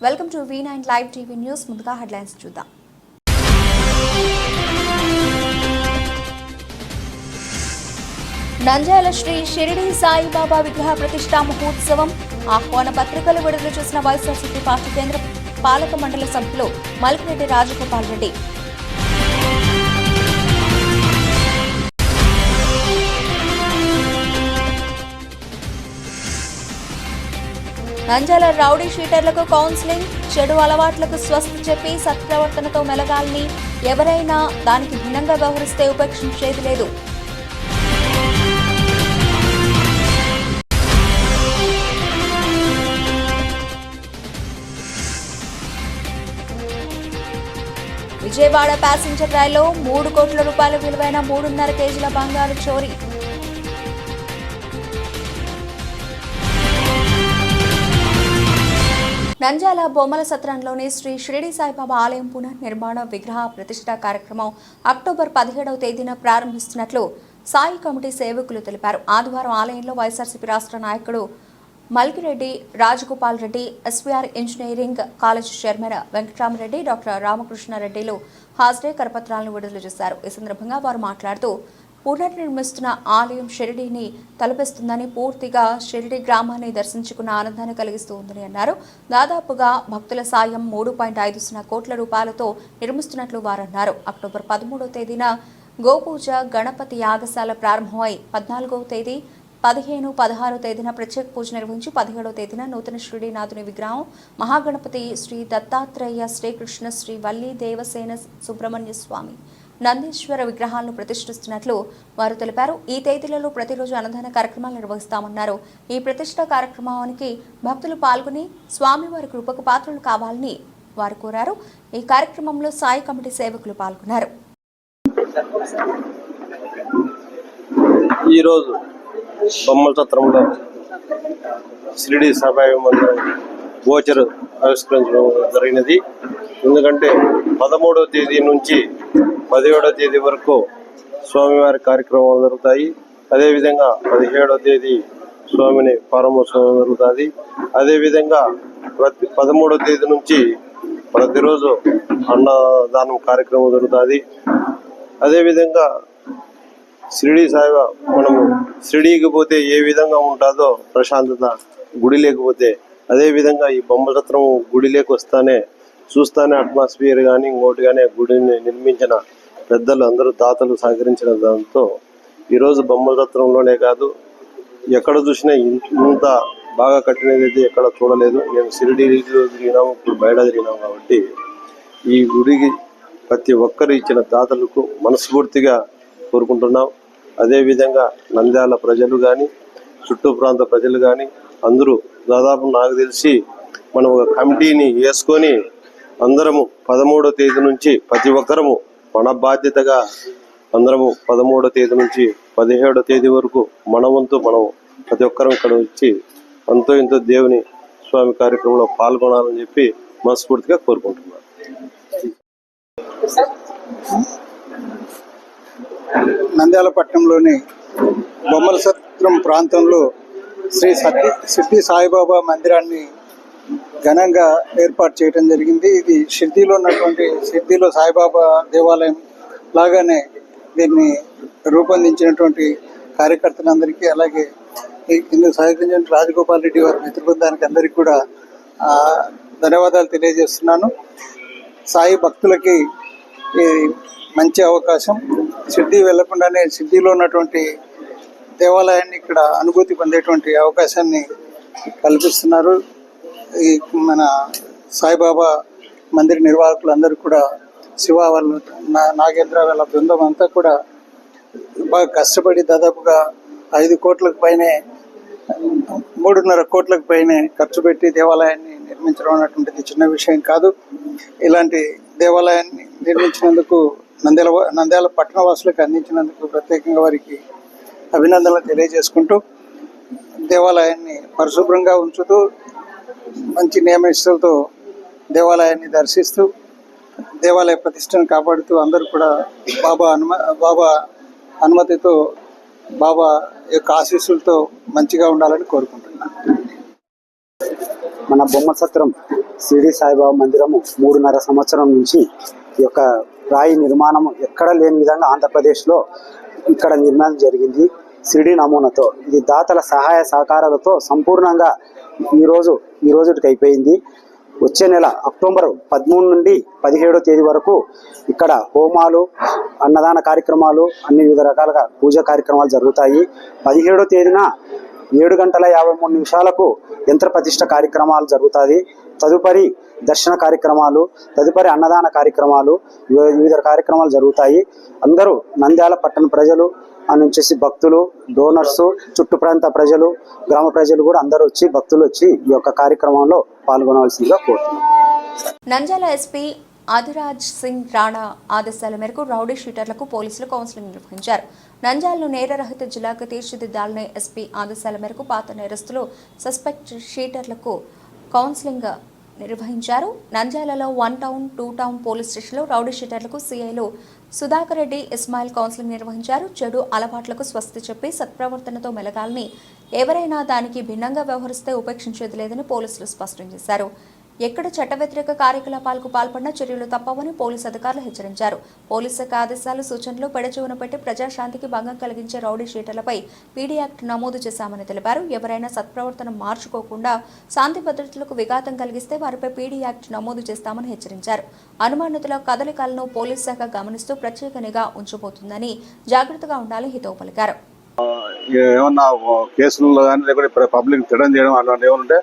Welcome to V9 live TV news. ముందుగా headlines చూద్దాం. నంద్యాల శ్రీ షిరిడి సాయిబాబా విగ్రహ ప్రతిష్ఠా మహోత్సవం ఆహ్వాన పత్రికలు విడుదల చేసిన వైఎస్ఆర్సీపీ పార్టీ కేంద్ర పాలక మండలి సభ్యులు మల్కిరెడ్డి రాజగోపాల్ రెడ్డి. నంద్యాల రౌడీ షీటర్లకు కౌన్సిలింగ్, చెడు అలవాట్లకు స్వస్తి చెప్పి సత్ప్రవర్తనతో మెలగాలని, ఎవరైనా దానికి భిన్నంగా వ్యవహరిస్తే ఉపేక్షించేది లేదు. విజయవాడ ప్యాసింజర్ రైల్లో 3 కోట్ల రూపాయల విలువైన 3.5 కేజీల బంగారు చోరీ. నంద్యాల బొమ్మల సత్రంలోని శ్రీ షిరిడి సాయిబాబా ఆలయం పునర్నిర్మాణ విగ్రహ ప్రతిష్ఠా కార్యక్రమం అక్టోబర్ 17వ తేదీన ప్రారంభిస్తున్నట్లు సాయి కమిటీ సేవకులు తెలిపారు. ఆదివారం ఆలయంలో వైఎస్ఆర్సీపీ రాష్ట్ర నాయకుడు Malkireddy Rajagopal Reddy, SVR engineering college chairman Venkataramareddy, doctor రామకృష్ణారెడ్డిలు హాజరై కరపత్రాలను విడుదల చేశారు. ఈ సందర్భంగా వారు మాట్లాడుతూ పునర్నిర్మిస్తున్న ఆలయం షిరిడీని తలపిస్తుందని, పూర్తిగా షిరిడి గ్రామాన్ని దర్శించుకున్న ఆనందాన్ని కలిగిస్తుందని అన్నారు. దాదాపుగా భక్తుల సాయం 3.50 కోట్ల రూపాయలతో నిర్మిస్తున్నట్లు వారన్నారు. అక్టోబర్ 13వ తేదీన గోపూజ, గణపతి యాగశాల ప్రారంభమై 14వ తేదీ, 15, 16వ తేదీన ప్రత్యేక పూజ నిర్వహించి 17వ తేదీన నూతన శ్రీనాథుని విగ్రహం, మహాగణపతి శ్రీ దత్తాత్రేయ, శ్రీకృష్ణ, శ్రీ వల్లి దేవసేన సుబ్రహ్మణ్య స్వామి, నందీశ్వర విగ్రహాలను ప్రతిష్ఠిస్తున్నట్లు వారు తెలిపారు. ఈ తేదీలలో ప్రతిరోజు అన్నదాన కార్యక్రమాలు నిర్వహిస్తామన్నారు. ఈ ప్రతిష్ఠ కార్యక్రమానికి భక్తులు పాల్గొని స్వామివారి కృపకు పాత్రలు కావాలని వారు కోరారు. ఈ కార్యక్రమంలో సాయి కమిటీ సేవకులు పాల్గొన్నారు. ఈరోజు బొమ్మల సత్రంలో షిరిడి సాయిబాబా మందిరం గోచర్ ఆవిష్కరించడం జరిగినది. ఎందుకంటే 13వ తేదీ నుంచి 17వ తేదీ వరకు స్వామివారి కార్యక్రమాలు జరుగుతాయి. అదేవిధంగా 17వ తేదీ స్వామిని పరమోత్సవం జరుగుతుంది. అదేవిధంగా 13వ తేదీ నుంచి ప్రతిరోజు అన్నదానం కార్యక్రమం జరుగుతుంది. అదేవిధంగా షిరిడి సాయిబాబా, మనము షిరిడీకి పోతే ఏ విధంగా ఉంటుందో ప్రశాంతత, గుడి లేకపోతే అదే విధంగా ఈ బొమ్మల సత్రం గుడి వస్తానే చూస్తానే అట్మాస్ఫియర్ కానీ ఇంకోటి కానీ గుడిని నిర్మించిన పెద్దలు అందరూ దాతలు సహకరించిన దాంతో ఈరోజు బొమ్మల సత్రంలోనే కాదు, ఎక్కడ చూసినా ఇంత బాగా కట్టినది అయితే ఎక్కడ చూడలేదు. మేము షిరిడీలో తిరిగినాము, ఇప్పుడు బయట తిరిగినాము. కాబట్టి ఈ గుడికి ప్రతి ఒక్కరు ఇచ్చిన దాతలకు మనస్ఫూర్తిగా కోరుకుంటున్నాం. అదేవిధంగా నంద్యాల ప్రజలు కానీ, చుట్టూ ప్రాంత ప్రజలు కానీ అందరూ దాదాపు నాకు తెలిసి మనం ఒక కమిటీని వేసుకొని అందరము 13వ తేదీ నుంచి ప్రతి ఒక్కరము మన బాధ్యతగా అందరము 13వ తేదీ నుంచి 17వ తేదీ వరకు మన వంతు మనం ప్రతి ఒక్కరం ఇక్కడ వచ్చి అంతో ఇంతో దేవుని స్వామి కార్యక్రమంలో పాల్గొనాలని చెప్పి మనస్ఫూర్తిగా కోరుకుంటున్నాను. నంద్యాల పట్టణంలోని బొమ్మల సత్రం ప్రాంతంలో శ్రీ షిరిడి సాయిబాబా మందిరాన్ని ఘనంగా ఏర్పాటు చేయడం జరిగింది. ఇది షిరిడీలో సాయిబాబా దేవాలయం లాగానే దీన్ని రూపొందించినటువంటి కార్యకర్తలందరికీ, అలాగే ఇందుకు సహకరించిన రాజగోపాల్ రెడ్డి వారి మిత్రబృందానికి అందరికీ కూడా ధన్యవాదాలు తెలియజేస్తున్నాను. సాయి భక్తులకి ఈ మంచి అవకాశం. షిరిడి వెళ్లకుండానే షిరిడీలో ఉన్నటువంటి దేవాలయాన్ని ఇక్కడ అనుభూతి పొందేటువంటి అవకాశాన్ని కల్పిస్తున్నారు. ఈ మన సాయిబాబా మందిర నిర్వాహకులందరూ కూడా, శివ వాళ్ళు, నాగేంద్ర వాళ్ళ బృందం అంతా కూడా బాగా కష్టపడి దాదాపుగా 5 కోట్లకు పైనే, 3.5 కోట్లకు పైనే ఖర్చు పెట్టి దేవాలయాన్ని నిర్మించడం అన్నటువంటిది చిన్న విషయం కాదు. ఇలాంటి దేవాలయాన్ని నిర్మించినందుకు నంద్యాల పట్టణ వాసులకు అందించినందుకు ప్రత్యేకంగా వారికి అభినందనలు తెలియజేసుకుంటూ, దేవాలయాన్ని పరిశుభ్రంగా ఉంచుతూ మంచి నియమనిష్టలతో దేవాలయాన్ని దర్శిస్తూ దేవాలయ ప్రతిష్టను కాపాడుతూ అందరూ కూడా బాబా అనుమతితో, బాబా యొక్క ఆశీస్సులతో మంచిగా ఉండాలని కోరుకుంటున్నాను. మన బొమ్మ సత్రం షిరిడి సాయిబాబా మందిరము 3.5 సంవత్సరం నుంచి ఈ యొక్క రాయి నిర్మాణం ఎక్కడ లేని విధంగా ఆంధ్రప్రదేశ్లో ఇక్కడ నిర్మాణం జరిగింది. షిరిడి నమూనాతో ఇది దాతల సహాయ సహకారాలతో సంపూర్ణంగా ఈ రోజుకి అయిపోయింది. వచ్చే నెల అక్టోబర్ 13 నుండి 17వ తేదీ వరకు ఇక్కడ హోమాలు, అన్నదాన కార్యక్రమాలు, అన్ని వివిధ రకాలుగా పూజా కార్యక్రమాలు జరుగుతాయి. 17వ తేదీన 7:53 యంత్ర ప్రతిష్ఠ కార్యక్రమాలు జరుగుతాయి. తదుపరి దర్శన కార్యక్రమాలు, తదుపరి అన్నదాన కార్యక్రమాలు, వివిధ కార్యక్రమాలు జరుగుతాయి. అందరూ నంద్యాల పట్టణ ప్రజలు నుంచి భక్తులు, డోనర్స్, చుట్టు ప్రాంత ప్రజలు, గ్రామ ప్రజలు కూడా అందరూ వచ్చి భక్తులు వచ్చి ఈ యొక్క కార్యక్రమంలో పాల్గొనవలసిందిగా కోరుతున్నాం. నంద్యాల ఎస్పీ ఆదిరాజ్ సింగ్ రాణా ఆదేశాల మేరకు రౌడీ షీటర్లకు పోలీసులు కౌన్సిలింగ్ నిర్వహించారు. నంద్యాలను నేరరహిత జిల్లాగా తీర్చిదిద్దాలని ఎస్పీ ఆదేశాల మేరకు పాత నేరస్తులు, సస్పెక్ట్ షీటర్లకు కౌన్సిలింగ్ నిర్వహించారు. నంద్యాలలో 1 టౌన్, 2 టౌన్ పోలీస్ స్టేషన్లో రౌడీ షీటర్లకు సీఐలు సుధాకర్ రెడ్డి, ఇస్మాయిల్ కౌన్సిలింగ్ నిర్వహించారు. చెడు అలవాట్లకు స్వస్తి చెప్పి సత్ప్రవర్తనతో మెలగాలని, ఎవరైనా దానికి భిన్నంగా వ్యవహరిస్తే ఉపేక్షించేది లేదని పోలీసులు స్పష్టం చేశారు. ఎక్కడ చట్ట వ్యతిరేక కార్యకలాపాలకు పాల్పడినా చర్యలు తప్పవని పోలీసు అధికారులు హెచ్చరించారు. పోలీసు శాఖ ఆదేశాలు, సూచనలు పెడచెవున పెట్టి ప్రజాశాంతికి భంగం కలిగించే రౌడీ షీటర్లపై పీడీ యాక్ట్ నమోదు చేశామని తెలిపారు. ఎవరైనా సత్ప్రవర్తన మార్చుకోకుండా శాంతి భద్రతలకు విఘాతం కలిగిస్తే వారిపై పీడీ యాక్ట్ నమోదు చేస్తామని హెచ్చరించారు. అనుమానితుల కదలికలను పోలీసు శాఖ గమనిస్తూ ప్రత్యేక నిఘా ఉంచబోతుందని జాగ్రత్తగా ఉండాలని హితవు పలికారు. ఏమన్నా కేసుల్లో కానీ లేకపోతే పబ్లిక్ తిడం చేయడం అలాంటి ఏమంటే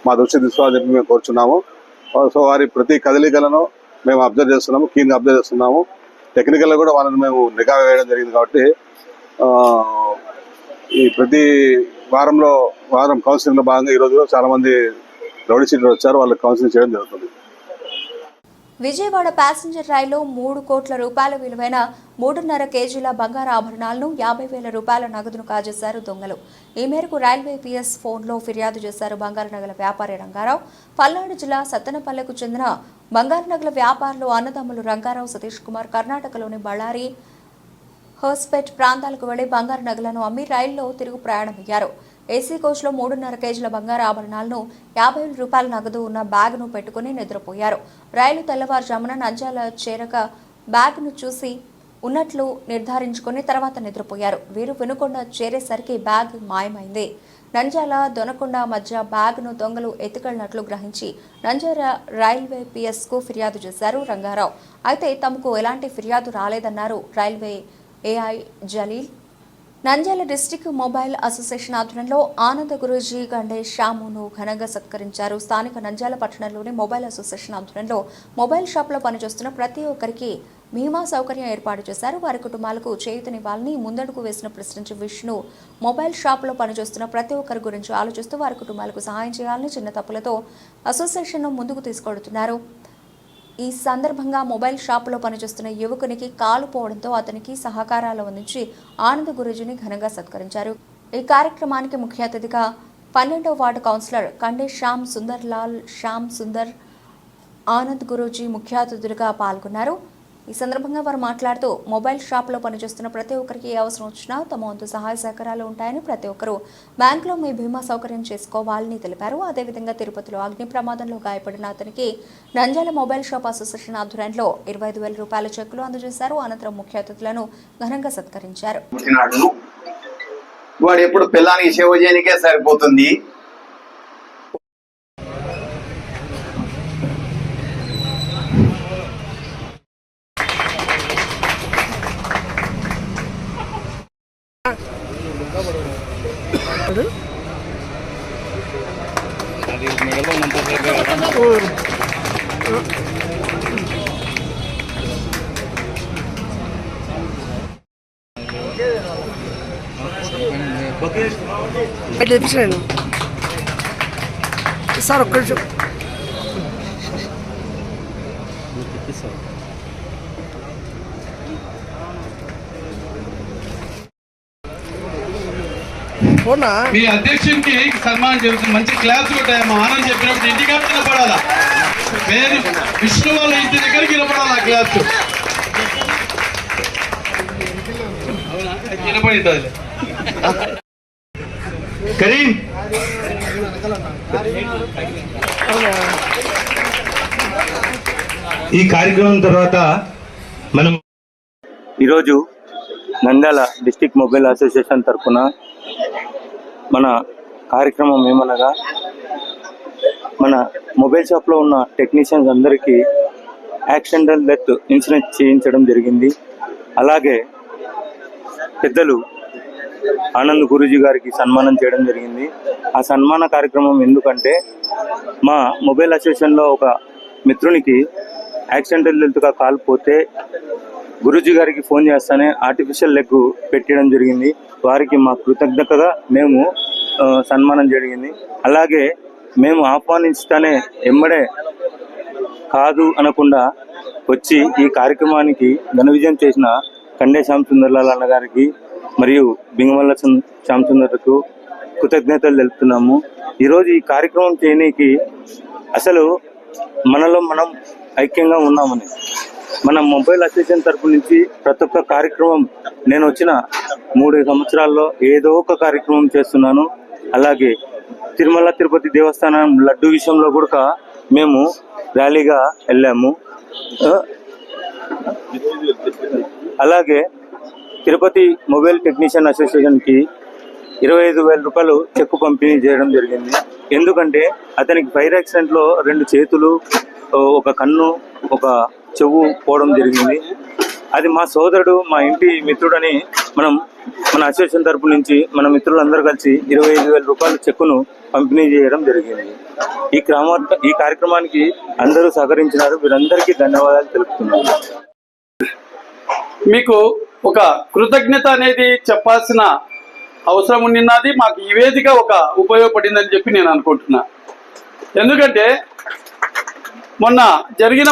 మా దృష్టి తీసుకోవాలని చెప్పి మేము కోరుచున్నాము. సో వారి ప్రతి కదలికలను మేము అబ్జర్వ్ చేస్తున్నాము, కీన్గా అబ్జర్వ్ చేస్తున్నాము. టెక్నికల్గా కూడా వాళ్ళని మేము నిఘా వేయడం జరిగింది. కాబట్టి ఈ ప్రతి వారం కౌన్సిలింగ్లో భాగంగా ఈరోజు చాలా మంది రౌడీ షీటర్లు వచ్చారు, వాళ్ళకి కౌన్సిలింగ్ చేయడం జరుగుతుంది. విజయవాడ ప్యాసింజర్ రైల్లో 3 కోట్ల రూపాయల విలువైన 3.5 కేజీల బంగారు ఆభరణాలను 50,000 రూపాయల నగదును కాజేశారు దొంగలు. ఈ మేరకు రైల్వే పిఎస్ ఫోన్లో ఫిర్యాదు చేశారు బంగారు నగల వ్యాపారి రంగారావు. పల్నాడు జిల్లా సత్తెనపల్లెకు చెందిన బంగారు నగల వ్యాపారులు అన్నదమ్ములు రంగారావు, సతీష్ కుమార్ కర్ణాటకలోని బళ్ళారి, హోస్పేట్ ప్రాంతాలకు వెళ్లి బంగారు నగలను అమ్మి రైల్లో తిరుగు ప్రయాణమయ్యారు. ఏసీ కోచ్లో 3.5 కేజీల బంగారు ఆభరణాలను 50,000 రూపాయల నగదు ఉన్న బ్యాగ్ను పెట్టుకుని నిద్రపోయారు. రైలు తెల్లవారుజామున నంద్యాల చేరక బ్యాగ్ను చూసి ఉన్నట్లు నిర్ధారించుకుని తర్వాత నిద్రపోయారు. వీరు వినుకొండ చేరేసరికి బ్యాగ్ మాయమైంది. నంద్యాల దొనకొండ మధ్య బ్యాగ్ను దొంగలు ఎత్తుకెళ్లినట్లు గ్రహించి నంద్యాల రైల్వే పిఎస్కు ఫిర్యాదు చేశారు రంగారావు. అయితే తమకు ఎలాంటి ఫిర్యాదు రాలేదన్నారు railway AI Jaleel. Nandyal district mobile association ఆధ్వర్యంలో ఆనంద గురూజీ గండే శ్యామును ఘనంగా సత్కరించారు. స్థానిక నంద్యాల పట్టణంలోని మొబైల్ అసోసియేషన్ ఆధ్వర్యంలో మొబైల్ షాప్లో పనిచేస్తున్న ప్రతి ఒక్కరికి బీమా సౌకర్యం ఏర్పాటు చేశారు. వారి కుటుంబాలకు చేయూతనివ్వాలని ముందడుగు వేసిన ప్రెసిడెంట్ విష్ణు మొబైల్ షాప్లో పనిచేస్తున్న ప్రతి ఒక్కరి గురించి ఆలోచిస్తూ వారి కుటుంబాలకు సహాయం చేయాలని చిన్న తప్పులతో అసోసియేషన్ను ముందుకు తీసుకెడుతున్నారు. ఈ సందర్భంగా మొబైల్ షాపులో పనిచేస్తున్న యువకునికి కాలు పోవడంతో అతనికి సహకారాలు అందించి ఆనంద్ గురూజీని ఘనంగా సత్కరించారు. ఈ కార్యక్రమానికి ముఖ్య అతిథిగా 12వ వార్డు కౌన్సిలర్ కండే శ్యామ్ సుందర్ ఆనంద్ గురూజీ ముఖ్య అతిథులుగా పాల్గొన్నారు. ఈ సందర్భంగా వారు మాట్లాడుతూ మొబైల్ షాప్లో పనిచేస్తున్న ప్రతి ఒక్కరికి ఏ అవసరం వచ్చినా తమ వంతు సహాయ సహకారాలు ఉంటాయని, ప్రతి ఒక్కరూ బ్యాంకులో మీ బీమా సౌకర్యం చేసుకోవాలని తెలిపారు. అదేవిధంగా తిరుపతిలో అగ్ని ప్రమాదంలో గాయపడిన అతనికి నంద్యాల మొబైల్ షాప్ అసోసియేషన్ ఆధ్వర్యంలో 25,000 రూపాయల చెక్కులు అందజేశారు. అనంతరం ముఖ్య అతిథులను ఘనంగా సత్కరించారు. వాడు ఎప్పుడు పిల్లానికి సేవ చేయడానికే సరిపోతుంది. సార్ ఒక్కడి మీ అధ్యక్షునికి సన్మానం జరుగుతుంది. మంచి క్లాస్ కొట్టాయమ్మా. ఆనంద్ చెప్పినప్పుడు ఇంటికి నిలబడాలా, పేరు విష్ణు వాళ్ళ ఇంటి దగ్గరికి నిలబడాలా క్లాస్ నిలబడి కరీం ఈ కార్యక్రమం తర్వాత మనం ఈరోజు నంద్యాల డిస్ట్రిక్ట్ మొబైల్ అసోసియేషన్ తరఫున మన కార్యక్రమం ఏమనగా మన మొబైల్ షాప్లో ఉన్న టెక్నీషియన్స్ అందరికీ యాక్సిడెంటల్ డెత్ ఇన్సూరెన్స్ చేయించడం జరిగింది. అలాగే పెద్దలు ఆనంద్ గురూజీ గారికి సన్మానం చేయడం జరిగింది. ఆ సన్మాన కార్యక్రమం ఎందుకంటే మా మొబైల్ అసోసియేషన్లో ఒక మిత్రునికి యాక్సిడెంటల్ డెత్గా కాలిపోతే గురూజీ గారికి ఫోన్ చేస్తానే ఆర్టిఫిషియల్ లెగ్ పెట్టడం జరిగింది. వారికి మా కృతజ్ఞతగా మేము సన్మానం జరిగింది. అలాగే మేము ఆహ్వానిస్తానే ఎమ్మడే కాదు అనకుండా వచ్చి ఈ కార్యక్రమానికి ఘన విజయం చేసిన కండే శ్యామసుందర్లాల్ అన్న గారికి మరియు బింగమల్ల శ్యామసుందర్కు కృతజ్ఞతలు తెలుపుతున్నాము. ఈరోజు ఈ కార్యక్రమం చేయడానికి అసలు మనలో మనం ఐక్యంగా ఉన్నామని మన మొబైల్ అసోసియేషన్ తరపు నుంచి ప్రతి ఒక్క కార్యక్రమం నేను వచ్చిన 3 సంవత్సరాల్లో ఏదో ఒక కార్యక్రమం చేస్తున్నాను. అలాగే తిరుమల తిరుపతి దేవస్థానం లడ్డు విషయంలో కూడా మేము ర్యాలీగా వెళ్ళాము. అలాగే తిరుపతి మొబైల్ టెక్నీషియన్ అసోసియేషన్కి 25,000 రూపాయలు చెక్కు పంపిణీ చేయడం జరిగింది. ఎందుకంటే అతనికి ఫైర్ యాక్సిడెంట్లో 2 చేతులు, ఒక కన్ను, ఒక చెవు పోవడం జరిగింది. అది మా సోదరుడు, మా ఇంటి మిత్రుడని మన అసోసియేషన్ తరపు నుంచి మన మిత్రులందరూ కలిసి 25,000 రూపాయల చెక్కును పంపిణీ చేయడం జరిగింది. ఈ కార్యక్రమానికి అందరూ సహకరించినారు. వీరందరికీ ధన్యవాదాలు తెలుపుతున్నాను. మీకు ఒక కృతజ్ఞత అనేది చెప్పాల్సిన అవసరం ఉన్నది. మాకు ఈ వేదిక ఒక ఉపయోగపడిందని చెప్పి నేను అనుకుంటున్నా. ఎందుకంటే మొన్న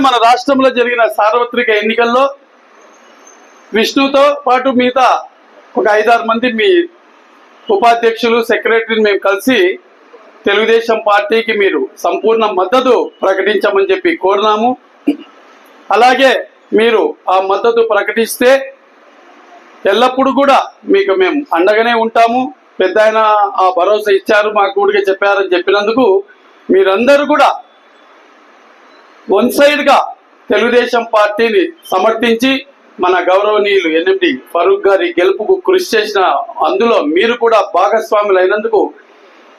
మన రాష్ట్రంలో జరిగిన సార్వత్రిక ఎన్నికల్లో విష్ణుతో పాటు మిగతా ఒక 5-6 మంది మీ ఉపాధ్యక్షులు, సెక్రటరీని మేము కలిసి తెలుగుదేశం పార్టీకి మీరు సంపూర్ణ మద్దతు ప్రకటించమని చెప్పి కోరినాము. అలాగే మీరు ఆ మద్దతు ప్రకటిస్తే ఎల్లప్పుడూ కూడా మీకు మేము అండగానే ఉంటాము. పెద్ద ఆయన ఆ భరోసా ఇచ్చారు, మాకు కూడా చెప్పారని చెప్పినందుకు మీరందరూ కూడా వన్ సైడ్గా తెలుగుదేశం పార్టీని సమర్థించి మన గౌరవనీయులు ఎన్ఎండి ఫరూక్ గారి గెలుపుకు కృషి చేసిన అందులో మీరు కూడా భాగస్వాములు అయినందుకు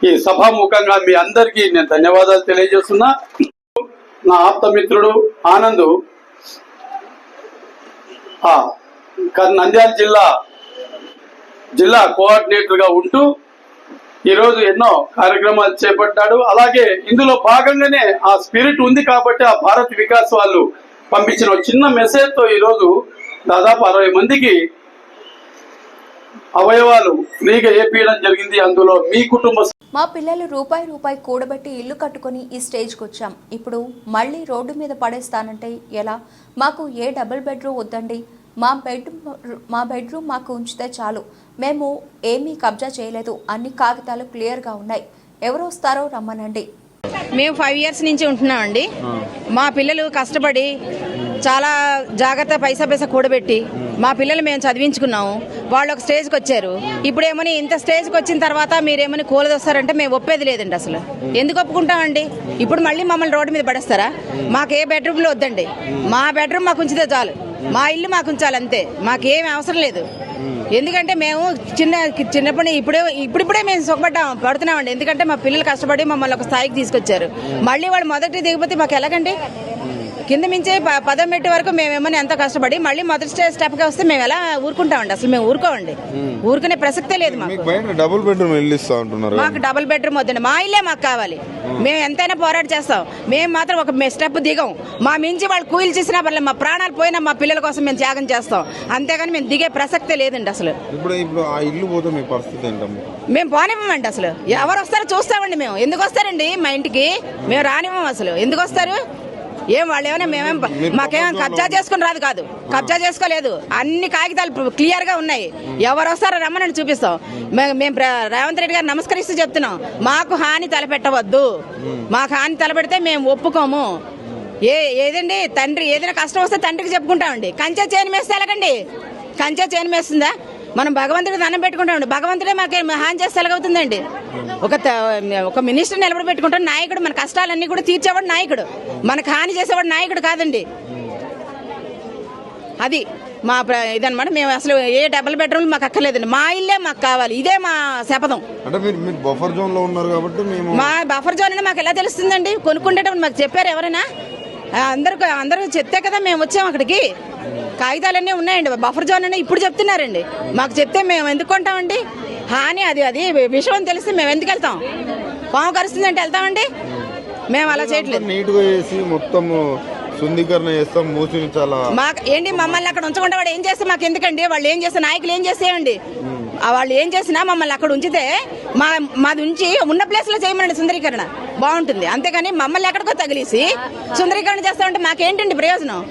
ఈ సభాముఖంగా మీ అందరికీ నేను ధన్యవాదాలు తెలియజేస్తున్నా. నా ఆప్తమిత్రుడు ఆనంద్ నంద్యాల జిల్లా కోఆర్డినేటర్గా ఉంటూ ఈరోజు ఎన్నో కార్యక్రమాలు చేపట్టాడు. అలాగే ఇందులో భాగంగానే ఆ స్పిరిట్ ఉంది కాబట్టి ఆ భారత్ వికాస్ వాళ్ళు పంపించిన చిన్న మెసేజ్తో ఈరోజు దాదాపు 60 మందికి అవయవాలు ఫ్రీగా ఏపీయడం జరిగింది. అందులో మీ కుటుంబ మా పిల్లలు రూపాయి కూడబెట్టి ఇల్లు కట్టుకొని ఈ స్టేజ్కి వచ్చాం. ఇప్పుడు మళ్ళీ రోడ్డు మీద పడేస్తానంటే ఎలా? మాకు ఏ డబుల్ బెడ్రూమ్ వద్దండి. మా బెడ్రూమ్ మాకు ఉంచితే చాలు. మేము ఏమీ కబ్జా చేయలేదు. అన్ని కాగితాలు క్లియర్గా ఉన్నాయి. ఎవరు వస్తారో రమ్మనండి. మేము 5 ఇయర్స్ నుంచి ఉంటున్నామండి. మా పిల్లలు కష్టపడి చాలా జాగ్రత్త పైసా కూడబెట్టి మా పిల్లలు మేము చదివించుకున్నాము. వాళ్ళు ఒక స్టేజ్కి వచ్చారు. ఇప్పుడు ఏమని ఇంత స్టేజ్కి వచ్చిన తర్వాత మీరేమని కూలదొస్తారంటే మేము ఒప్పేది లేదండి. అసలు ఎందుకు ఒప్పుకుంటామండి? ఇప్పుడు మళ్ళీ మమ్మల్ని రోడ్డు మీద పడేస్తారా? మాకు ఏ బెడ్రూమ్లో వద్దండి. మా బెడ్రూమ్ మాకు ఉంచితే చాలు. మా ఇల్లు మాకు ఉంచాలి అంతే. మాకేమీ అవసరం లేదు. ఎందుకంటే మేము చిన్నప్పటి ఇప్పుడిప్పుడే మేము పడుతున్నామండి. ఎందుకంటే మా పిల్లలు కష్టపడి మమ్మల్ని ఒక స్థాయికి తీసుకొచ్చారు. మళ్ళీ వాళ్ళు మొదటి దిగిపోతే మాకు ఎలాగండి? కింద మించే 10 మెట్టు వరకు మేమేమని ఎంతో కష్టపడి మళ్ళీ మొదటి స్టెప్గా వస్తే మేము ఎలా ఊరుకుంటామండి? అసలు మేము ఊరుకోమండి. ఊరుకునే ప్రసక్తే లేదు. మాకు డబుల్ బెడ్రూమ్ ఇల్లు ఇస్తా ఉంటున్నారు. మాకు డబుల్ బెడ్రూమ్ వద్దండి. మా ఇల్లే మాకు కావాలి. మేము ఎంతైనా పోరాట చేస్తాం. మేము మాత్రం ఒక స్టెప్ దిగం. మా మించి వాళ్ళు కూలీలు చేసినా పర్లేదు. మా ప్రాణాలు పోయినా మా పిల్లల కోసం మేము త్యాగం చేస్తాం. అంతేగాని మేము దిగే ప్రసక్తే లేదండి. అసలు ఇప్పుడు ఆ ఇల్లు పోతే మీ పరిస్థితి ఏంటమ్మా? మేము పోనివ్వమండి. అసలు ఎవరు వస్తారో చూస్తామండి. మేము ఎందుకు వస్తారండి మా ఇంటికి? మేము రానివ్వం. అసలు ఎందుకు వస్తారు? ఏం వాళ్ళు ఏమైనా మాకేమైనా కబ్జా చేసుకుని రాదు కాదు. కబ్జా చేసుకోలేదు. అన్ని కాగితాలు క్లియర్గా ఉన్నాయి. ఎవరు వస్తారో రమ్మని చూపిస్తాం. మేము రేవంత్ రెడ్డి గారు నమస్కరిస్తూ చెప్తున్నాం. మాకు హాని తలపెట్టవద్దు. మాకు హాని తలపెడితే మేము ఒప్పుకోము. ఏదండి తండ్రి ఏదైనా కష్టం వస్తే తండ్రికి చెప్పుకుంటామండి. కంచె చేను మేస్తే ఎలాగండి? కంచె చేను మేస్తుందా? మనం భగవంతుడికి దండం పెట్టుకుంటామండి. భగవంతుడే మాకు హాని చేస్తే ఎలాగవుతుందండి? ఒక మినిస్టర్ నిలబడి పెట్టుకుంటాం. నాయకుడు మన కష్టాలన్నీ కూడా తీర్చేవాడు నాయకుడు. మనకు హాని చేసేవాడు నాయకుడు కాదండి. అది మా ఇదనమాట. మేము అసలు ఏ డబుల్ బెడ్రూమ్ మాకు అక్కర్లేదండి, మా ఇల్లే మాకు కావాలి. ఇదే మా శపథం. అంటే మీరు బఫర్ జోన్ లో ఉన్నారు కాబట్టి మేము మా బఫర్ జోన్ అని మాకు ఎలా తెలుస్తుందండి? కొనుక్కుంటేటప్పుడు మాకు చెప్పారు ఎవరైనా? అందరూ చెప్తే కదా మేము వచ్చాము అక్కడికి. కాగితాలన్నీ ఉన్నాయండి, బఫర్ జోన్ అని ఇప్పుడు చెప్తున్నారండి. మాకు చెప్తే మేము ఎందుకు కొంటామండి? హాని అది విషయం తెలిస్తే మేము ఎందుకు వెళ్తాం? పాము కరుస్తుందంటే వెళ్తామండి? మేము అలా చేయట్లేదు. నీట్గా చేసి మొత్తం శుద్ధీకరణ చేస్తాం, మూసిని చాలా మాకు ఏంటి మమ్మల్ని అక్కడ ఉంచకుండా వాడు ఏం చేస్తే మాకు ఎందుకండి? వాళ్ళు ఏం చేస్తే నాయకులు ఏం చేసేయండి? వాళ్ళు ఏం చేసినా మమ్మల్ని అక్కడ ఉంచితే మాది ఉంచి ఉన్న ప్లేస్ లో చేయమనండి సుందరీకరణ, బాగుంటుంది. అంతేగాని మమ్మల్ని ఎక్కడికో తగిలేసి సుందరీకరణ చేస్తామంటే మాకేంటండి ప్రయోజనం?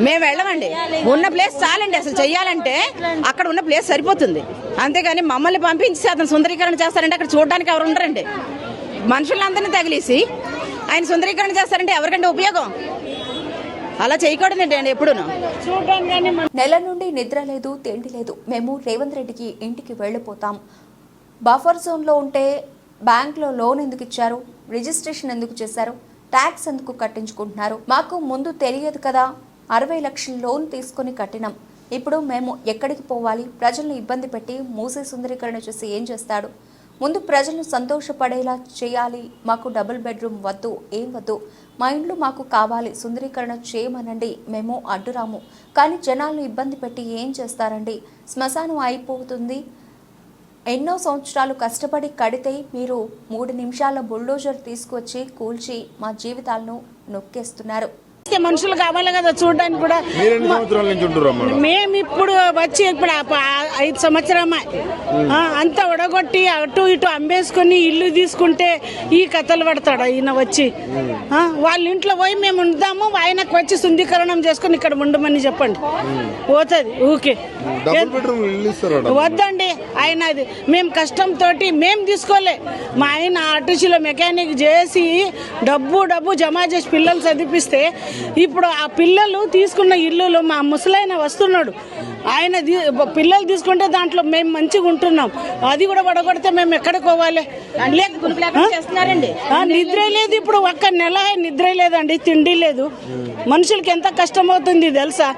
మేము వెళ్ళమండి, ఉన్న ప్లేస్ చాలండి. అసలు చెయ్యాలంటే అక్కడ ఉన్న ప్లేస్ సరిపోతుంది. అంతేగాని మమ్మల్ని పంపించి అతను సుందరీకరణ చేస్తారంటే అక్కడ చూడడానికి ఎవరు ఉండరండి. మనుషులందరినీ తగిలేసి ఆయన సుందరీకరణ చేస్తారంటే ఎవరికంటే ఉపయోగం? అలా చేయకూడదండి అండి ఎప్పుడు. నెల నుండి నిద్ర లేదు, తిండి లేదు. మేము రేవంత్ రెడ్డికి ఇంటికి వెళ్ళిపోతాం. బఫర్ జోన్లో ఉంటే బ్యాంక్లో లోన్ ఎందుకు ఇచ్చారు? రిజిస్ట్రేషన్ ఎందుకు చేశారు? ట్యాక్స్ ఎందుకు కట్టించుకుంటున్నారు? మాకు ముందు తెలియదు కదా. 60 లక్షల లోన్ తీసుకొని కట్టినాం. ఇప్పుడు మేము ఎక్కడికి పోవాలి? ప్రజలను ఇబ్బంది పెట్టి మూసీ సుందరీకరణ చేసి ఏం చేస్తాడు? ముందు ప్రజలను సంతోషపడేలా చేయాలి. మాకు డబుల్ బెడ్రూమ్ వద్దు, ఏం వద్దు. మా ఇండ్లు మాకు కావాలి, సుందరీకరణ చేయమనండి, మేము అడ్డురాము. కానీ జనాలను ఇబ్బంది పెట్టి ఏం చేస్తారండి? శ్మశానం అయిపోతుంది. ఎన్నో సంవత్సరాలు కష్టపడి కడితే మీరు 3 నిమిషాల బుల్డోజర్ తీసుకొచ్చి కూల్చి మా జీవితాలను నొక్కేస్తున్నారు. మనుషులు కావాలి కదా చూడడానికి కూడా. మేము ఇప్పుడు వచ్చి 5 సంవత్సరమా అంతా ఒడగొట్టి అటు ఇటు అమ్మేసుకొని ఇల్లు తీసుకుంటే ఈ కథలు పడతాడు ఈయన వచ్చి. వాళ్ళ ఇంట్లో పోయి మేము ఉందాము, ఆయనకు వచ్చి శుద్ధీకరణం చేసుకుని ఇక్కడ ఉండమని చెప్పండి, పోతుంది ఊకే. వద్దండి ఆయన, అది మేము కష్టంతో మేము తీసుకోలే. మా ఆయన ఆర్టీసీలో మెకానిక్ చేసి డబ్బు జమ చేసి పిల్లలు చదివిస్తే ఇప్పుడు ఆ పిల్లలు తీసుకున్న ఇల్లులో మా ముసలాయన వస్తున్నాడు. ఆయన పిల్లలు తీసుకుంటే దాంట్లో మేము మంచిగా ఉంటున్నాం. అది కూడా పడగొడితే మేము ఎక్కడికి పోవాలి? నిద్ర లేదు, ఇప్పుడు ఒక్క నెల నిద్ర లేదండి, తిండి లేదు. మనుషులకి ఎంత కష్టం అవుతుంది తెలుసా?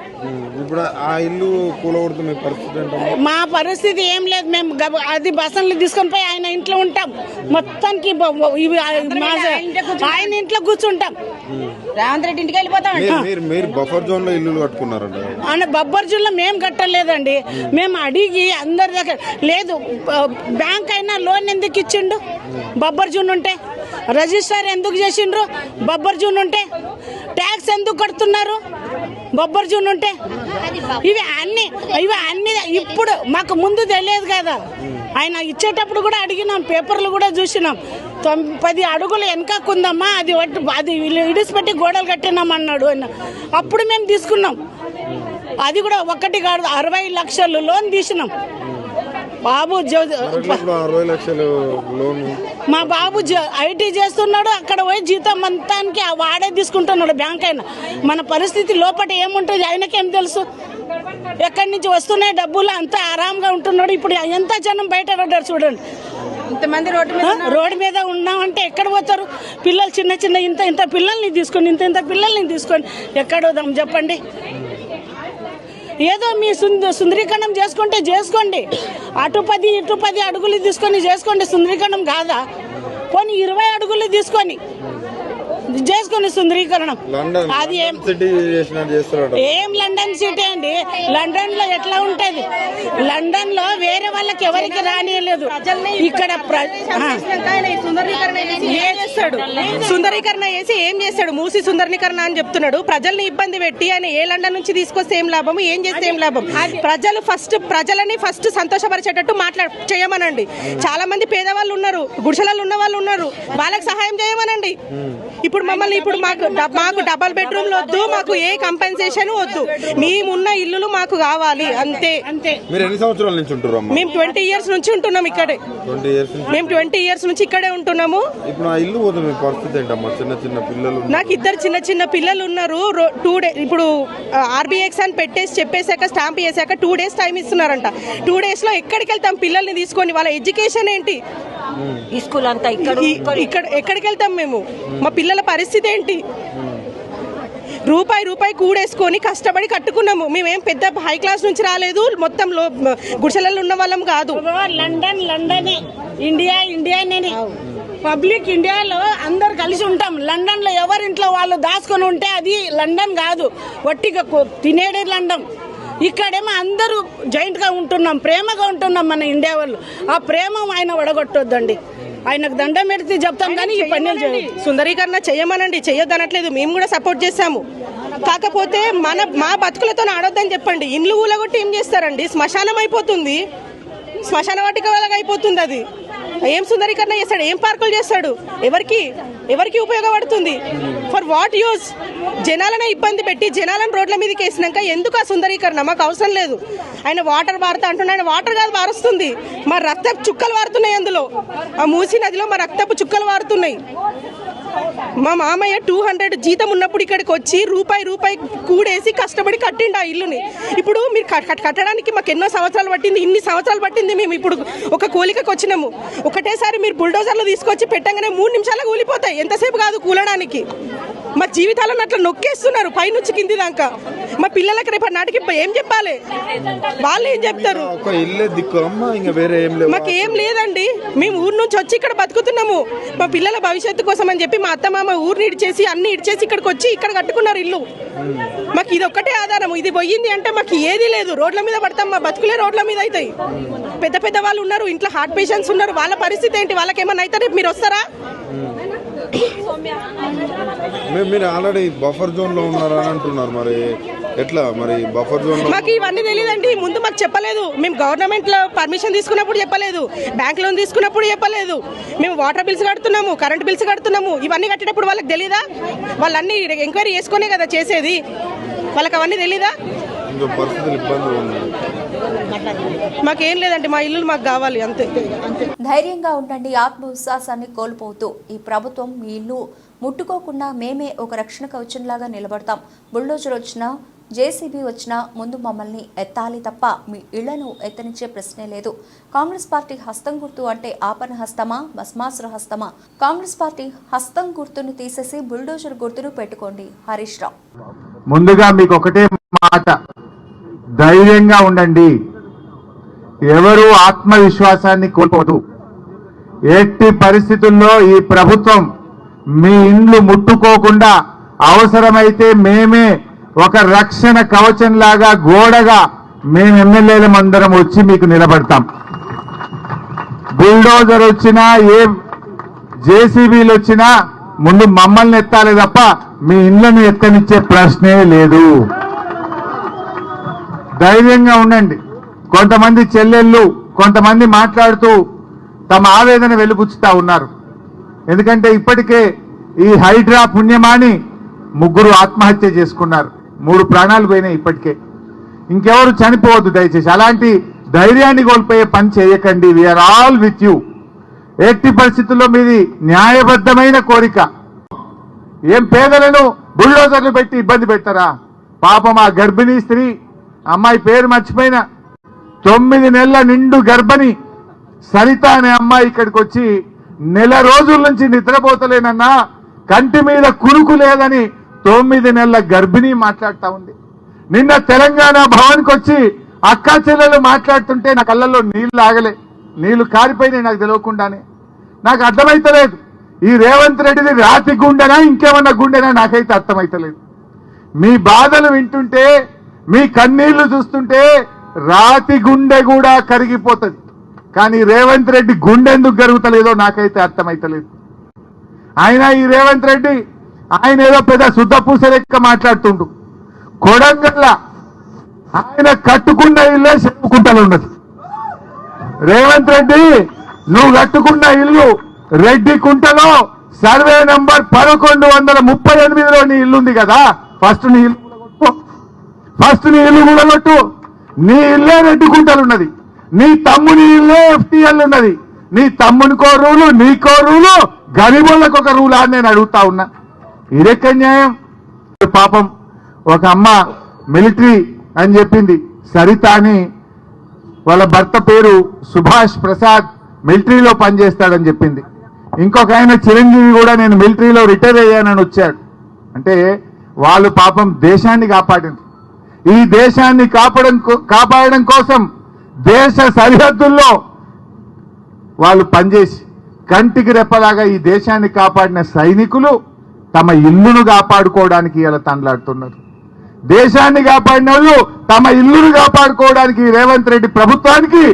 మా పరిస్థితి ఏం లేదు. మేము అది బసన్లు తీసుకొని పోయి ఆయన ఇంట్లో ఉంటాం. మొత్తానికి ఆయన ఇంట్లో కూర్చుంటాం. రేవంత్ రెడ్డి ఇంటికి వెళ్ళిపోతాం. బఫర్ జోన్ లో ఇల్లు కట్టుకున్నారండి. బఫర్ జోన్ లో మేము కట్టలేదండి. మేము అడిగి అందరి దగ్గర లేదు. బ్యాంక్ అయినా లోన్ ఎందుకు ఇచ్చిండు? బఫర్ జోన్ ఉంటే రిజిస్టర్ ఎందుకు చేసిండ్రు? బఫర్ జోన్ ఉంటే ట్యాక్స్ ఎందుకు కడుతున్నారు? బొబ్బర్ జూన్ ఉంటే ఇవి అన్ని ఇప్పుడు మాకు ముందు తెలియదు కదా. ఆయన ఇచ్చేటప్పుడు కూడా అడిగినాం, పేపర్లు కూడా చూసినాం. 10 అడుగులు వెనకకుందమ్మా, అది ఇడిసిపెట్టి గోడలు కట్టినాం అన్నాడు ఆయన. అప్పుడు మేము తీసుకున్నాం. అది కూడా ఒకటి కాదు, 60 లక్షలు లోన్ తీసినాం. బాబు 60 లక్షలు లోన్. మా బాబు ఐటీ చేస్తున్నాడు, అక్కడ పోయి జీతం మొత్తానికి వాడే తీసుకుంటున్నాడు బ్యాంక్ అయినా. మన పరిస్థితి లోపల ఏముంటుంది ఆయనకేం తెలుసు? ఎక్కడి నుంచి వస్తున్నాయి డబ్బులు, అంతా ఆరాంగా ఉంటున్నాడు. ఇప్పుడు ఎంత జనం బయట పడ్డారు చూడండి. ఇంతమంది రోడ్డు మీద ఉన్నామంటే ఎక్కడ పోతారు? పిల్లలు చిన్న ఇంత పిల్లల్ని తీసుకొని పిల్లల్ని తీసుకొని ఎక్కడ వద్దాం చెప్పండి? ఏదో మీ సుందరీకరణం చేసుకుంటే చేసుకోండి. అటు 10 ఇటు 10 అడుగులు తీసుకొని చేసుకోండి. సుందరీకరణం కాదా? పోనీ 20 అడుగులు తీసుకొని చేసుకుని సుందరీకరణం. అది ఏం లండన్ సిటీ అండి? లండన్ లో ఎట్లా ఉంటది? లండన్ లో వేరే వాళ్ళకి ఎవరికి రానియలేదు. ఇక్కడ సుందరీకరణ చేసి ఏం చేస్తాడు? మూసి సుందరీకరణ అని చెప్తున్నాడు. ప్రజల్ని ఇబ్బంది పెట్టి ఆయన ఏ లండన్ నుంచి తీసుకొస్తే ఏం లాభం? ఏం చేస్తే ఏం లాభం? ప్రజలని ఫస్ట్ సంతోషపరిచేటట్టు చేయమనండి. చాలా మంది పేదవాళ్ళు ఉన్నారు, గుడిసెలలో ఉన్న వాళ్ళు ఉన్నారు, వాళ్ళకి సహాయం చేయమనండి. ఇప్పుడు మాకు డబల్ బెడ్రూమ్ వద్దు, మాకు ఏ కంపెన్సేషన్ వద్దు, మేమున్న ఇల్లులు మాకు కావాలి అంతే. మీరు ఎన్ని సంవత్సరాల నుంచి ఉంటున్నారు? మేము 20 ఇయర్స్ నుంచి ఉంటున్నాం ఇక్కడే. మేము 20 ఇయర్స్ నుంచి ఇక్కడే ఉంటున్నాము. ఇప్పుడు ఆ ఇల్లు పోతే మీ పరిస్థితి ఏంటమ్మా? చిన్న పిల్లలు. నాకు 2 చిన్న పిల్లలు ఉన్నారు. 2 days ఇప్పుడు RBX అని చెప్పేశాక స్టాంప్ చేశాక 2 days టైం ఇస్తున్నారంట. 2 days లో ఎక్కడికి వెళ్తాం పిల్లల్ని తీసుకొని? వాళ్ళ ఎడ్యుకేషన్ ఏంటి? ఈ స్కూల్ అంతా ఇక్కడ ఎక్కడికి వెళ్తాం మేము? మా పిల్లల పరిస్థితి ఏంటి? రూపాయి కూడేసుకొని కష్టపడి కట్టుకున్నాము. మేమేం పెద్ద హై క్లాస్ నుంచి రాలేదు, మొత్తం గుడిసెలలో ఉన్న వాళ్ళం కాదు. లండన్ ఇండియానే పబ్లిక్ ఇండియాలో అందరు కలిసి ఉంటాం. లండన్ లో ఎవరింట్లో వాళ్ళు దాచుకొని ఉంటే అది లండన్ కాదు, వట్టిగా తినేడే లండన్. ఇక్కడేమో అందరూ జాయింట్ గా ఉంటున్నాం, ప్రేమగా ఉంటున్నాం మన ఇండియా వాళ్ళు. ఆ ప్రేమ ఆయన వడగొట్టొద్దండి. ఆయనకు దండం పెడితే చెప్తాం కానీ ఈ పనులు చేయదు. సుందరీకరణ చేయమనండి, చేయొద్దనట్లేదు, మేము కూడా సపోర్ట్ చేస్తాము. కాకపోతే మా బతుకులతో ఆడొద్దని చెప్పండి. ఇండ్లు ఊలగొట్టి ఏం చేస్తారండి? శ్మశానం అయిపోతుంది, శ్మశాన వాటిక వాళ్ళగా అయిపోతుంది. అది ఏం సుందరీకరణ చేస్తాడు? ఏం పార్కులు చేస్తాడు? ఎవరికి ఉపయోగపడుతుంది? For what use? జనాలను ఇబ్బంది పెట్టి జనాలను రోడ్ల మీదకి వేసినాక ఎందుకు ఆ సుందరీకరణ? మాకు అవసరం లేదు. ఆయన వాటర్ వారుతా అంటున్నాడు, వాటర్ కాదు వారుస్తుంది, మా రక్తపు చుక్కలు వారుతున్నాయి. అందులో ఆ మూసీ నదిలో మా రక్తపు చుక్కలు వారుతున్నాయి. మా మామయ్య 200 జీతం ఉన్నప్పుడు ఇక్కడికి వచ్చి రూపాయి కూడేసి కష్టపడి కట్టిండు ఆ ఇల్లుని. ఇప్పుడు మీరు కట్టడానికి మాకు ఎన్నో సంవత్సరాలు పట్టింది, ఇన్ని సంవత్సరాలు పట్టింది. మేము ఇప్పుడు ఒక కూలికకి వచ్చినాము. ఒకటేసారి మీరు బుల్డోజర్లు తీసుకొచ్చి పెట్టగానే 3 నిమిషాలు కూలిపోతాయి, ఎంతసేపు కాదు కూలడానికి. మా జీవితాలను అట్లా నొక్కేస్తున్నారు పైనుంచి కింది దాకా. మా పిల్లలకి రేపు నాటికి ఏం చెప్పాలి? వాళ్ళు ఏం చెప్తారు? మాకేం లేదండి, మేము ఊరు నుంచి వచ్చి ఇక్కడ బతుకుతున్నాము. మా పిల్లల భవిష్యత్తు కోసం అని చెప్పి మా అత్తమామ ఊరిని ఇడిచేసి అన్ని ఇడిచేసి ఇక్కడికి వచ్చి ఇక్కడ కట్టుకున్నారు ఇల్లు. మాకు ఇది ఒక్కటే ఆధారం. ఇది పోయింది అంటే మాకు ఏది లేదు, రోడ్ల మీద పడతాం. మా బతుకులే రోడ్ల మీద అవుతాయి. పెద్ద వాళ్ళు ఉన్నారు, ఇంట్లో హార్ట్ పేషెంట్స్ ఉన్నారు, వాళ్ళ పరిస్థితి ఏంటి? వాళ్ళకి ఏమన్నా అయితే రేపు మీరు వస్తారా? మీరు ఆల్రెడీ బఫర్ జోన్ లో ఉన్నారని అంటున్నారు, మరి ఎట్లా? మరి బఫర్ జోన్ మాకు ఇవన్నీ తెలియదండి, ముందు మాకు చెప్పలేదు. మేము గవర్నమెంట్ లో పర్మిషన్ తీసుకున్నప్పుడు చెప్పలేదు, బ్యాంక్ లోన్ తీసుకున్నప్పుడు చెప్పలేదు. మేము వాటర్ బిల్స్ కడుతున్నాము, కరెంట్ బిల్స్ కడుతున్నాము. ఇవన్నీ కట్టేటప్పుడు వాళ్ళకి తెలీదా? వాళ్ళన్నీ ఎంక్వైరీ చేసుకునే కదా చేసేది, వాళ్ళకి అవన్నీ తెలీదా? పరిస్థితులు ఇబ్బంది ఉంది. మాకేం లేదండి, మా ఇల్లు మాకు కావాలి అంతే. ధైర్యంగా ఉండండి, ఆత్మవిశ్వాసాన్ని కోల్పోతూ ఈ ప్రభుత్వం మీ ఇల్లు ముట్టుకోకుండా మేమే ఒక రక్షణ కవచంలాగా నిలబడతాం. బుల్డోజర్ వచ్చినా జేసీబీ వచ్చినా ముందు మమ్మల్ని ఎత్తాలి తప్ప మీ ఇళ్లను ఎత్తనిచ్చే ప్రశ్నే లేదు. కాంగ్రెస్ పార్టీ హస్తం గుర్తు అంటే ఆపన హస్తమా, భస్మాసుర హస్తమా? కాంగ్రెస్ పార్టీ హస్తం గుర్తును తీసేసి బుల్డోజర్ గుర్తును పెట్టుకోండి. హరీష్ రావు. ముందుగా మీకు ఒకటే మాట, ధైర్యంగా ఉండండి. ఎవరు ఆత్మవిశ్వాసాన్ని కోల్పోదు. ఎట్టి పరిస్థితుల్లో ఈ ప్రభుత్వం మీ ఇండ్లు ముట్టుకోకుండా అవసరమైతే మేమే ఒక రక్షణ కవచంలాగా గోడగా మేము ఎమ్మెల్యేలమందరం వచ్చి మీకు నిలబడతాం. బుల్డోజర్ వచ్చినా ఏ జేసీబీలు వచ్చినా ముందు మమ్మల్ని ఎత్తాలి తప్ప మీ ఇండ్లను ఎత్తనిచ్చే ప్రశ్నే లేదు. ధైర్యంగా ఉండండి. కొంతమంది చెల్లెళ్ళు కొంతమంది మాట్లాడుతూ తమ ఆవేదన వెలుబుచ్చుతా ఉన్నారు. ఎందుకంటే ఇప్పటికే ఈ హైడ్రా పుణ్యమాని 3 ఆత్మహత్య చేసుకున్నారు, 3 ప్రాణాలు పోయినాయి ఇప్పటికే. ఇంకెవరు చనిపోవద్దు దయచేసి. అలాంటి ధైర్యాన్ని కోల్పోయే పని చేయకండి. We are all with you. ఎట్టి పరిస్థితుల్లో మీది న్యాయబద్ధమైన కోరిక. ఏం పేదలను బుల్డోజర్లు పెట్టి ఇబ్బంది పెడతారా? పాపం ఆ గర్భిణీ స్త్రీ, అమ్మాయి పేరు మర్చిపోయిన, 9 నెలల నిండు గర్భిణి సరిత అనే అమ్మాయి ఇక్కడికి వచ్చి నెల రోజుల నుంచి నిద్రపోతలేనన్నా, కంటి మీద కురుకు లేదని 9 నెలల గర్భిణి మాట్లాడుతా ఉంది. నిన్న తెలంగాణ భవన్కి వచ్చి అక్కా చెల్లెలు మాట్లాడుతుంటే నా కళ్ళల్లో నీళ్లు ఆగలే, నీళ్లు కారిపోయినాయి నాకు తెలియకుండానే. నాకు అర్థమైతలేదు ఈ రేవంత్ రెడ్డిది రాతి గుండెనా ఇంకేమన్నా గుండెనా నాకైతే అర్థమైతలేదు. మీ బాధలు వింటుంటే, మీ కన్నీళ్లు చూస్తుంటే రాతి గుండె కూడా కరిగిపోతుంది. కానీ రేవంత్ రెడ్డి గుండె ఎందుకు కరుగుతలేదో నాకైతే అర్థమైతలేదు. అయినా ఈ రేవంత్ రెడ్డి ఆయన ఏదో పెద్ద శుద్ధపూస లెక్క మాట్లాడుతుండు. కొడంగల్ల ఆయన కట్టుకున్న ఇల్లే చెప్పుకుంటలు ఉన్నది. రేవంత్ రెడ్డి నువ్వు కట్టుకున్న ఇల్లు రెడ్డి కుంటలో సర్వే నంబర్ 1138లో నీ ఇల్లుంది కదా, ఫస్ట్ నీ ఇల్లు కూడగొట్టు. నీ ఇల్లే రెడ్డి కుంటలున్నది, నీ తమ్ముని ఇల్లే FTL ఉన్నది. నీ తమ్మునికో రూలు, నీకో రూలు, గరీబులకు ఒక రూలా అని నేను అడుగుతా ఉన్నా. ఇదెక్క న్యాయం? పాపం ఒక అమ్మ మిలిటరీ అని చెప్పింది, సరిత అని. వాళ్ళ భర్త పేరు సుభాష్ ప్రసాద్, మిలిటరీలో పనిచేస్తాడని చెప్పింది. ఇంకొక ఆయన చిరంజీవి కూడా నేను మిలిటరీలో రిటైర్ అయ్యానని వచ్చాడు. అంటే వాళ్ళు పాపం దేశాన్ని కాపాడింది. ఈ దేశాన్ని కాపాడడం కోసం దేశ సరిహద్దుల్లో వాళ్ళు పనిచేసి కంటికి రెప్పలాగా ఈ దేశాన్ని కాపాడిన సైనికులు తమ ఇల్లును కాపాడుకోవడానికి ఇలా తండ్లాడుతున్నారు. దేశాన్ని కాపాడిన వాళ్ళు తమ ఇల్లును కాపాడుకోవడానికి రేవంత్ రెడ్డి ప్రభుత్వానికి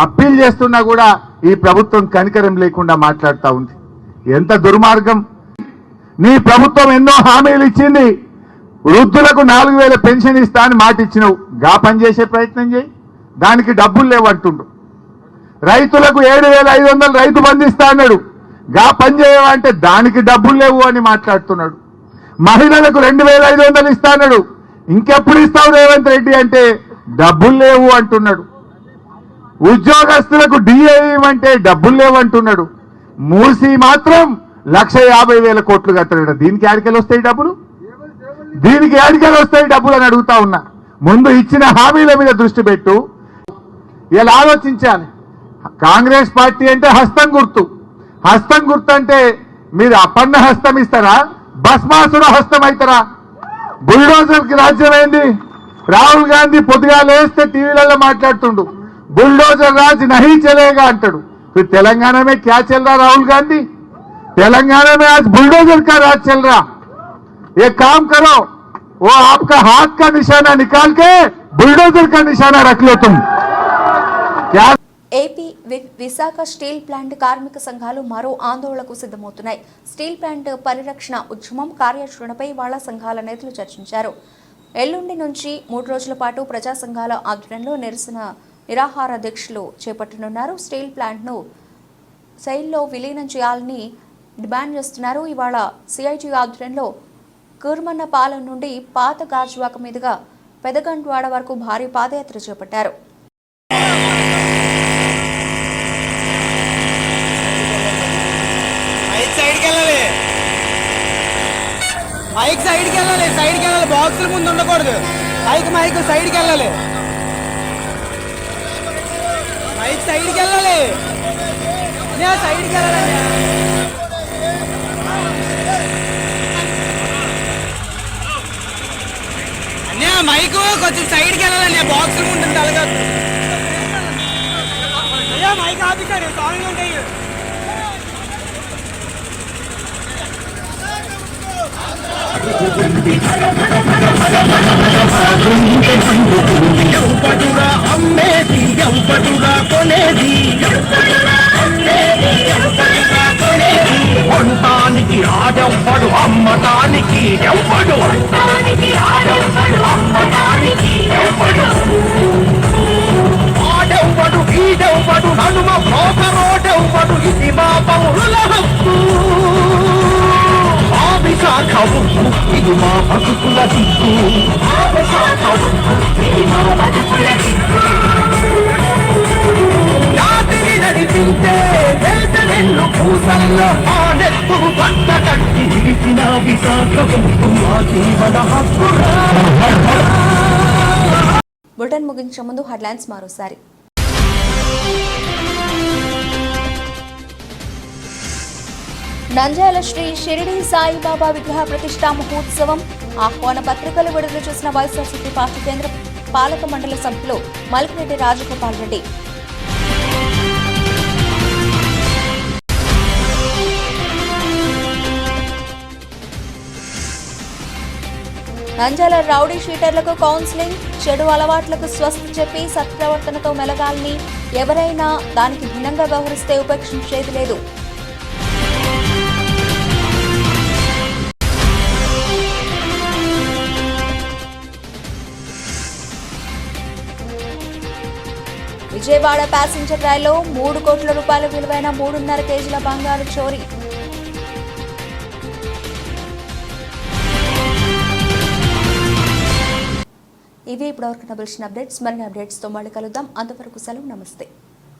అప్పీల్ చేస్తున్నా కూడా ఈ ప్రభుత్వం కనికరం లేకుండా మాట్లాడుతూ ఉంది. ఎంత దుర్మార్గం! నీ ప్రభుత్వం ఎన్నో హామీలు ఇచ్చింది. వృద్ధులకు 4,000 పెన్షన్ ఇస్తా అని మాట ఇచ్చినావు. గా పని చేసే ప్రయత్నం చేయి. దానికి డబ్బులు లేవంటుండు. రైతులకు 7,500 రైతు బంధిస్తా అన్నాడు. గా పని చేయమంటే దానికి డబ్బులు లేవు అని మాట్లాడుతున్నాడు. మహిళలకు 2,500 ఇస్తా అన్నాడు. ఇంకెప్పుడు ఇస్తావు రేవంత్ రెడ్డి అంటే డబ్బులు లేవు అంటున్నాడు. ఉద్యోగస్తులకు డిఏ అంటే డబ్బులు లేవు అంటున్నాడు. మూసి మాత్రం 1,50,000 కోట్లు కట్టాడు. దీనికి ఆడికెళ్ళి వస్తాయి డబ్బులు? దీనికి ఆడికెళ్ళి వస్తాయి డబ్బులు అని అడుగుతా ఉన్నా. ముందు ఇచ్చిన హామీల మీద దృష్టి పెట్టు. ఇలా ఆలోచించాలి. కాంగ్రెస్ పార్టీ అంటే హస్తం గుర్తు. హస్తం గుర్తు అంటే మీరు అపన్న హస్తం ఇస్తారా, భస్మాసుర హస్తం అవుతారా? బుల్డోజర్ కి రాజ్యమైంది. రాహుల్ గాంధీ పొద్దుగా లేస్తే టీవీలలో మాట్లాడుతుండు, बुलडोजर राज नहीं चलेगा अंटाడు. फिर तेलंगाना में क्या चल रहा राहुल गांधी? तेलंगाना में आज बुलडोजर का राज चल रहा. ये काम करो, वो आपका हाथ का निशाना निकाल के बुलडोजर का निशाना रख लो तुम. क्या ఏపీ విశాఖ స్టీల్ ప్లాంట్ కార్మిక సంఘాలు మరో ఆందోళనకు సిద్ధమవుతున్నాయి. స్టీల్ ప్లాంట్ పరిరక్షణ ఉద్యమం కార్యాచరణపై వాళ్ళ సంఘాల నేతలు చర్చించారు. ఎల్లుండి నుంచి 3 రోజుల పాటు ప్రజా సంఘాల ఆధ్వర్యంలో నిరాహార దీక్షలు చేపట్టనున్నారు. స్టీల్ ప్లాంట్ను సెయిల్లో విలీనం చేయాలని డిమాండ్ చేస్తున్నారు. ఇవాళ సిఐటి ఆధ్వర్యంలో కూర్మన్నపాలెం నుండి పాత గాజువాక మీదుగా పెదగంట్వాడ వరకు భారీ పాదయాత్ర చేపట్టారు. మైక్ సైడ్కి వెళ్ళాలి, బాక్సుల ముందు ఉండకూడదు. మైక్ సైడ్కి వెళ్ళాలి, మైక్ సైడ్కి వెళ్ళాలి, సైడ్కి వెళ్ళాలి. అన్యా మైక్ కొంచెం సైడ్కి వెళ్ళాలి, బాక్సుల ముందు అలాగా. అయ్యా మైక్ ఆపిస్తాడు, సాంగ్ ఉంటాయి. అమ్మేది ఎవడుగా కొనేది, కొనటానికి ఆడెవ్వడు, అమ్మటానికి ఎవ్వడు, ఆడెవ్వడు ఈడెవ్వడు, హనుమ రోడెవ్వడు, ఇది మా పౌరుల హక్కు. ఇది మా బతుకుల దిక్కు, జాతిని నడిపించే దేశమెల్లు పూసల్లో ఆడెత్తు పట్ట కట్టి నిలిచిన విశాఖకు మా జీవన హక్కు. బులెటిన్ ముగించే ముందు హెడ్లైన్స్ మరోసారి. నంద్యాల శ్రీ షిరిడి సాయిబాబా విగ్రహ ప్రతిష్టా మహోత్సవం ఆహ్వాన పత్రికలు విడుదల చేసిన వైఎస్ఆర్సీపీ పార్టీ కేంద్ర పాలక మండలి సభ్యులు మల్కిరెడ్డి రాజగోపాల్ రెడ్డి. నంద్యాల రౌడీ షీటర్లకు కౌన్సిలింగ్, చెడు అలవాట్లకు స్వస్తి చెప్పి సత్ప్రవర్తనతో మెలగాలని, ఎవరైనా దానికి భిన్నంగా వ్యవహరిస్తే ఉపేక్షించేది లేదు. విజయవాడ ప్యాసింజర్ రైల్లో 3 కోట్ల రూపాయల విలువైన 3.5 కేజీల బంగారు చోరీ. ఇవి ఇప్పటివరకు నబిల్సిన అప్డేట్స్. మరిన్ని అప్డేట్స్తో మళ్ళీ కలుద్దాం. అంతవరకు సెలవు, నమస్తే.